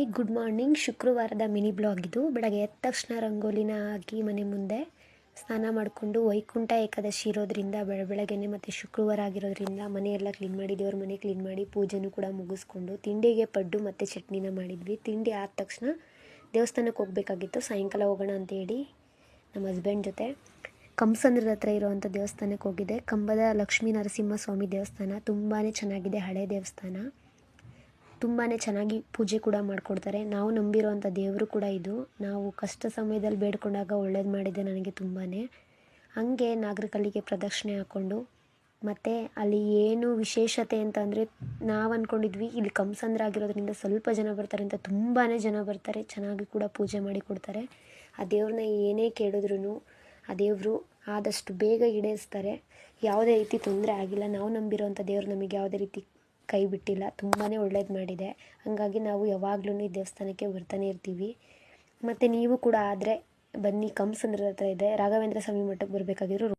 Hi good morning. ಶುಕ್ರವಾರದ mini blog ಇದು. ಬೆಳಗ್ಗೆ ಎದ್ದ ತಕ್ಷಣ ರಂಗೋಲಿನ ಹಾಕಿ ಮನೆ ಮುಂದೆ ಸ್ನಾನ ಮಾಡಿಕೊಂಡು ವೈಕುಂಠ ಏಕಾದಶಿ ಇರೋದ್ರಿಂದ ಬೆಳಗ್ಗೆನೆ ಮತ್ತು ಶುಕ್ರವಾರ ಆಗಿರೋದ್ರಿಂದ ಮನೆಯೆಲ್ಲ ಕ್ಲೀನ್ ಮಾಡಿ ದೇವ್ರ ಮನೆ ಕ್ಲೀನ್ ಮಾಡಿ ಪೂಜೆನೂ ಕೂಡ ಮುಗಿಸ್ಕೊಂಡು ತಿಂಡಿಗೆ ಪಡ್ಡು ಮತ್ತು ಚಟ್ನಿನ ಮಾಡಿದ್ವಿ. ತಿಂಡಿ ಆದ ತಕ್ಷಣ ದೇವಸ್ಥಾನಕ್ಕೆ ಹೋಗಬೇಕಾಗಿತ್ತು. ಸಾಯಂಕಾಲ ಹೋಗೋಣ ಅಂತೇಳಿ ನಮ್ಮ ಹಸ್ಬೆಂಡ್ ಜೊತೆ ಕಂಸಂದ್ರದ ಹತ್ರ ಇರೋವಂಥ ದೇವಸ್ಥಾನಕ್ಕೆ ಹೋಗಿದೆ. ಕಂಬದ ಲಕ್ಷ್ಮೀ ನರಸಿಂಹಸ್ವಾಮಿ ದೇವಸ್ಥಾನ ತುಂಬಾ ಚೆನ್ನಾಗಿದೆ. ಹಳೆ ದೇವಸ್ಥಾನ, ತುಂಬಾ ಚೆನ್ನಾಗಿ ಪೂಜೆ ಕೂಡ ಮಾಡಿಕೊಡ್ತಾರೆ. ನಾವು ನಂಬಿರೋವಂಥ ದೇವರು ಕೂಡ ಇದು. ನಾವು ಕಷ್ಟ ಸಮಯದಲ್ಲಿ ಬೇಡ್ಕೊಂಡಾಗ ಒಳ್ಳೇದು ಮಾಡಿದೆ ನನಗೆ ತುಂಬಾ. ಹಾಗೆ ನಾಗರಕಲ್ಲಿಗೆ ಪ್ರದಕ್ಷಿಣೆ ಹಾಕ್ಕೊಂಡು ಮತ್ತು ಅಲ್ಲಿ ಏನು ವಿಶೇಷತೆ ಅಂತಂದರೆ ನಾವು ಅಂದ್ಕೊಂಡಿದ್ವಿ ಇಲ್ಲಿ ಕಂಸಂದ್ರ ಆಗಿರೋದ್ರಿಂದ ಸ್ವಲ್ಪ ಜನ ಬರ್ತಾರೆ ಅಂತ. ತುಂಬಾ ಜನ ಬರ್ತಾರೆ, ಚೆನ್ನಾಗಿ ಕೂಡ ಪೂಜೆ ಮಾಡಿ ಕೊಡ್ತಾರೆ. ಆ ದೇವ್ರನ್ನ ಏನೇ ಕೇಳಿದ್ರು ಆ ದೇವರು ಆದಷ್ಟು ಬೇಗ ಈಡೇರಿಸ್ತಾರೆ. ಯಾವುದೇ ರೀತಿ ತೊಂದರೆ ಆಗಿಲ್ಲ. ನಾವು ನಂಬಿರೋವಂಥ ದೇವರು ನಮಗೆ ಯಾವುದೇ ರೀತಿ ಕೈ ಬಿಟ್ಟಿಲ್ಲ, ತುಂಬಾ ಒಳ್ಳೇದು ಮಾಡಿದೆ. ಹಾಗಾಗಿ ನಾವು ಯಾವಾಗಲೂ ಈ ದೇವಸ್ಥಾನಕ್ಕೆ ಬರ್ತಾನೆ ಇರ್ತೀವಿ. ಮತ್ತು ನೀವು ಕೂಡ ಆದರೆ ಬನ್ನಿ. ಕಂಸಂದ್ರದ ಹತ್ರ ಇದೆ. ರಾಘವೇಂದ್ರ ಸ್ವಾಮಿ ಮಠಕ್ಕೆ ಬರಬೇಕಾಗಿರೋ